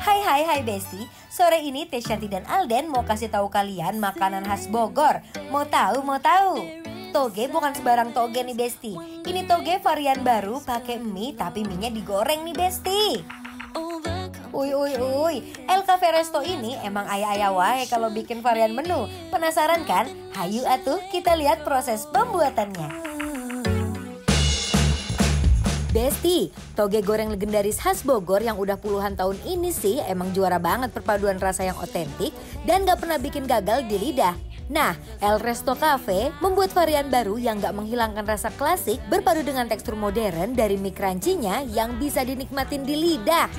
Hai Besti, sore ini Tesyanti dan Alden mau kasih tahu kalian makanan khas Bogor. Mau tahu? Toge bukan sembarang toge nih Besti. Ini toge varian baru pakai mie tapi mie-nya digoreng nih Besti. Uy, El Cafe Resto ini emang ayah-ayah wae kalau bikin varian menu. Penasaran kan? Hayu atuh kita lihat proses pembuatannya. Besti, toge goreng legendaris khas Bogor yang udah puluhan tahun ini sih emang juara banget perpaduan rasa yang otentik dan gak pernah bikin gagal di lidah. Nah, El Resto Cafe membuat varian baru yang gak menghilangkan rasa klasik berpadu dengan tekstur modern dari mie crunchy-nya yang bisa dinikmatin di lidah.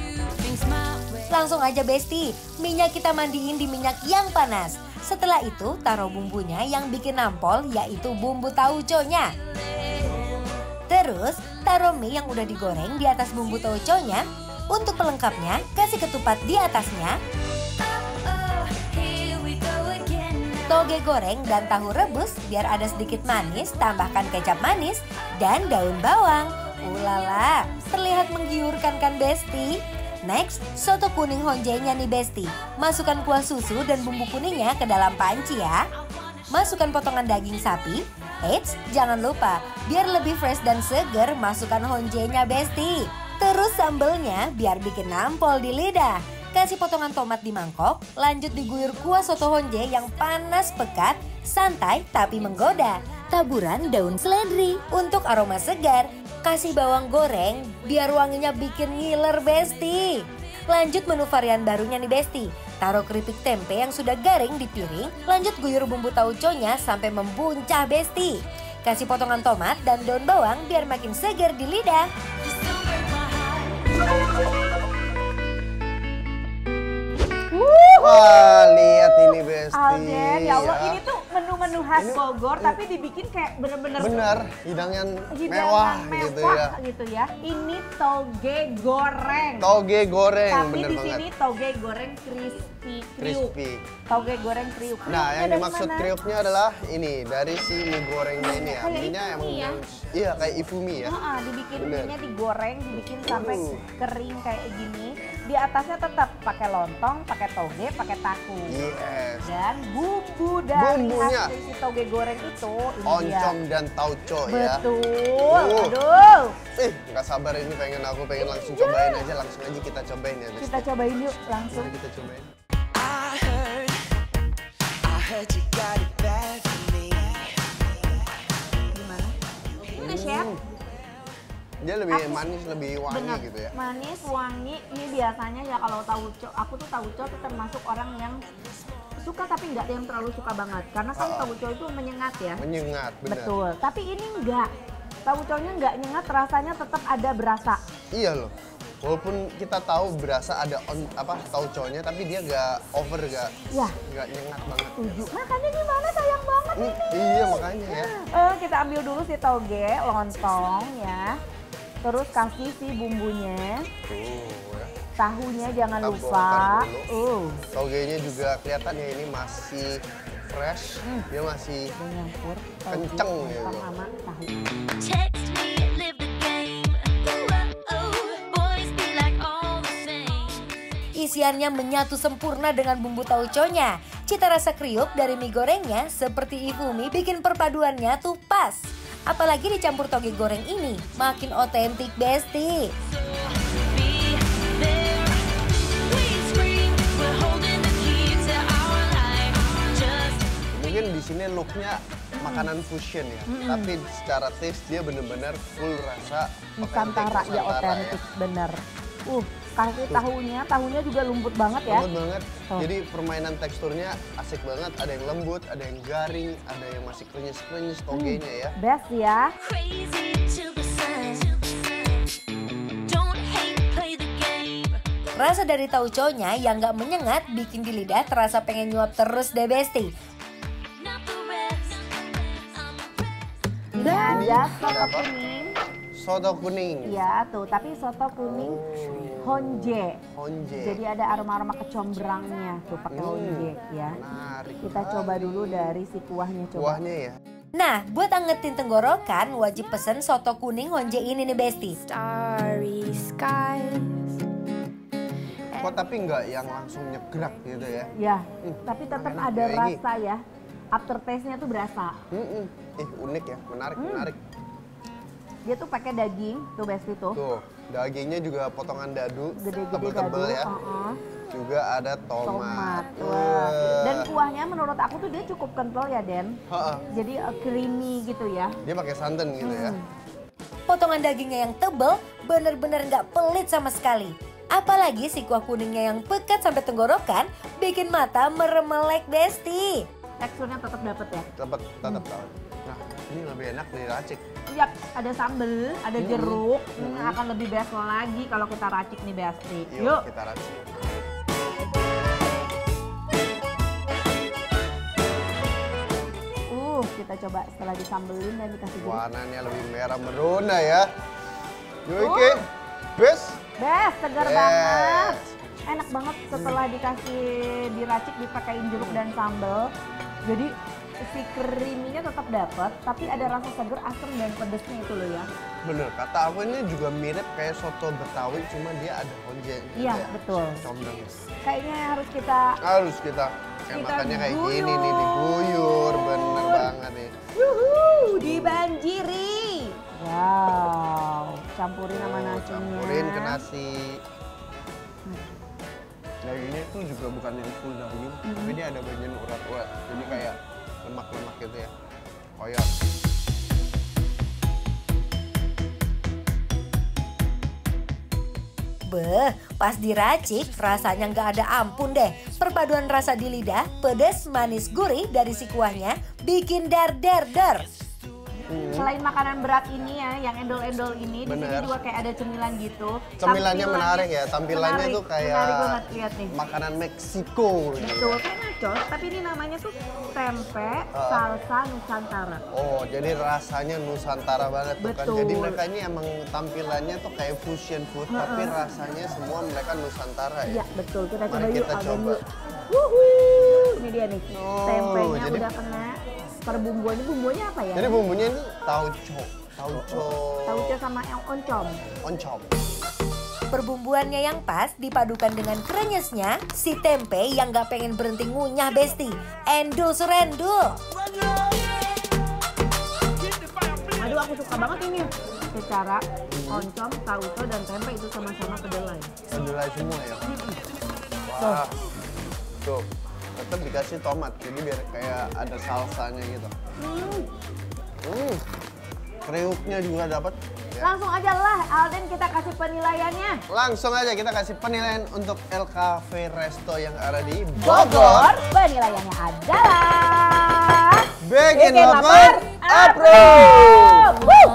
Langsung aja Besti, minyak kita mandiin di minyak yang panas. Setelah itu taruh bumbunya yang bikin nampol yaitu bumbu tauconya. Terus taruh mie yang udah digoreng di atas bumbu tauconya. Untuk pelengkapnya kasih ketupat di atasnya. Toge goreng dan tahu rebus biar ada sedikit manis, tambahkan kecap manis dan daun bawang. Ulala, terlihat menggiurkan kan Besti? Next, soto kuning honjenya nih Besti. Masukkan kuah susu dan bumbu kuningnya ke dalam panci ya. Masukkan potongan daging sapi. Eits, jangan lupa, biar lebih fresh dan seger masukkan honjenya Besti. Terus sambelnya biar bikin nampol di lidah. Kasih potongan tomat di mangkok, lanjut diguyur kuah soto honje yang panas pekat, santai tapi menggoda. Taburan daun seledri untuk aroma segar. Kasih bawang goreng biar wanginya bikin ngiler Besti. Lanjut menu varian barunya nih Besti. Taruh keripik tempe yang sudah garing di piring, lanjut guyur bumbu tauconya sampai membuncah Besti. Kasih potongan tomat dan daun bawang biar makin segar di lidah. Wah, lihat ini Besti. Alden, ya Allah, ya. ini tuh menu-menu khas Bogor tapi dibikin kayak bener-bener hidangan mewah gitu ya. Ini toge goreng. Toge goreng, tapi bener di banget. sini toge goreng kriuk. Toge goreng kriuk. Nah, yang dari dimaksud mana? kriuknya adalah ini dari si mie gorengnya ini ya. Kayak Mie-nya emang ifumi ya? iya kayak ifumi ya. Dibikin Bener. mie-nya digoreng, dibikin sampai kering kayak gini. Di atasnya tetap pakai lontong, pakai toge, pakai tahu. Yes. Dan bumbu dari Bumbunya. hasil si toge goreng itu ini Oncom dia. dan tauco ya. Betul. Uh. Aduh. Nggak sabar ini pengen langsung cobain aja. Langsung aja kita cobain ya Besti. Kita cobain yuk langsung. Mari kita cobain. I heard you got it bad for me. Gimana? Gimana Chef? Dia lebih manis, lebih wangi Bener. gitu ya. Manis, wangi. Ini biasanya ya kalau tauco, aku tuh tauco tuh termasuk orang yang suka tapi nggak yang terlalu suka banget. Karena kan tauco itu menyengat ya. Menyengat, bener. Betul. Tapi ini enggak. Tauconya nggak nyengat, rasanya tetap ada berasa. Iya loh. Walaupun kita tahu berasa ada tauconya, tapi dia nggak over, nggak nyengat banget. Setuju. Makanya gimana sayang banget ini. Iya makanya ya. Kita ambil dulu si toge, lontong ya. Terus kasih si bumbunya. Ya. Tahunya jangan Kita lupa. bongkar dulu. Togenya juga kelihatan ya ini masih fresh, dia masih Nyampur kenceng gitu. sama tahu. Text me, live the game. Boys be like all the same. Isiannya menyatu sempurna dengan bumbu tauconya. Cita rasa kriuk dari mie gorengnya seperti ifumi bikin perpaduannya tuh pas. Apalagi dicampur toge goreng ini, makin otentik Besti. Be there. We scream, we're holding the key to our life. Just Mungkin di sini looknya makanan fusion ya, tapi secara taste dia bener-bener full rasa Nusantara ya otentik bener. Kasih tahunya juga lembut banget ya. Lembut banget. Tuh. Jadi permainan teksturnya asik banget. Ada yang lembut, ada yang garing, ada yang masih krenyes-krenyes togenya ya. Best ya. crazy to the sun. Don't hate, play the game. Rasa dari tauconya yang gak menyengat bikin di lidah terasa pengen nyuap terus deh Besti. Not the rest. Dan ya soto Ada apa? kuning. Soto kuning. Ya tuh, tapi soto kuning honje. Honje. Jadi ada aroma-aroma kecombrangnya tuh pakai honje ya. Menarik. Kita coba dulu dari si kuahnya coba. Kuahnya ya. Nah, buat angetin tenggorokan wajib pesen soto kuning honje ini nih Besti. Starry skies kuat tapi nggak yang langsung nyegrak gitu ya. Ya, tapi tetap enak ada ya ini. rasa ya. Aftertaste-nya tuh berasa. Unik ya, menarik. Dia tuh pakai daging, tuh Besti tuh. Tuh, dagingnya juga potongan dadu, Gede-gede tebel-tebel dadu. ya. Juga ada Tomat. tomat. Wah. Dan kuahnya menurut aku tuh dia cukup kental ya, Den. Heeh. Jadi creamy gitu ya. Dia pakai santan gitu ya. Potongan dagingnya yang tebel bener-bener nggak pelit sama sekali. Apalagi si kuah kuningnya yang pekat sampai tenggorokan bikin mata meremelek Besti. Teksturnya tetap dapet ya. Tetap tahu. Nah, ini lebih enak dari racik. Iya, ada sambel, ada jeruk. Akan lebih best lagi kalau kita racik nih Besti. Yuk. Kita racik. Kita coba setelah disambelin dan dikasih jeruk. Warnanya lebih merah merona ya. Yuk, Iki. Best. Best, segar banget. Enak banget setelah dikasih diracik dipakein jeruk dan sambal. Jadi si creamy-nya tetap dapat, tapi ada rasa segar, asam dan pedesnya itu loh ya. Bener, kata aku ini juga mirip kayak soto Betawi, cuma dia ada honje. Iya, betul. Condong. Kayaknya harus kita Kayak Kita makannya kayak gini guyur. nih, diguyur. Bener banget nih. dibanjiri. Wow, campurin sama nasinya. Campurin ke nasi. Dagingnya itu juga bukan yang full daging, tapi dia ada bagian urat-urat. Jadi kayak lemak-lemak gitu ya. Koyor. Beh, pas diracik rasanya nggak ada ampun deh. Perpaduan rasa di lidah, pedas, manis, gurih dari si kuahnya bikin dar. Selain makanan berat ini ya, yang endol-endol ini, di sini Bener. juga kayak ada cemilan gitu. Cemilannya menarik ya, tampilannya menarik, tuh kayak menarik banget, lihat nih. makanan Meksiko. gitu. Betul, kayak nachos, tapi ini namanya tuh tempe salsa Nusantara. Oh, jadi rasanya Nusantara banget tuh kan. Betul. Jadi mereka ini emang tampilannya tuh kayak fusion food, tapi rasanya semua mereka Nusantara ya. Iya, betul. Kita coba Mari yuk, kita Alden coba. yuk. Wuhuu, ini dia nih. Oh, Tempenya jadi- udah kena perbumbuan. Ini bumbunya apa ya? Jadi bumbunya ini tauco Tauco sama yang oncom. oncom. Perbumbuannya yang pas dipadukan dengan krenyesnya, si tempe yang nggak pengen berhenti ngunyah Besti. Endul surendul. Aduh, aku suka banget ini. Secara oncom, tauco, dan tempe itu sama-sama kedelai. Kedelai semua ya. Wah. Tuh, tetap dikasih tomat, jadi biar kayak ada salsanya gitu. Kriuknya juga dapat. Ya. Langsung aja lah, Alden, kita kasih penilaiannya. Langsung aja kita kasih penilaian untuk El Cafe Resto yang ada di Bogor, Bogor. penilaiannya adalah Bikin Bikin lapar, lapar, approve! Woo!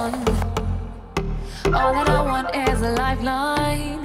All that I want is a lifeline.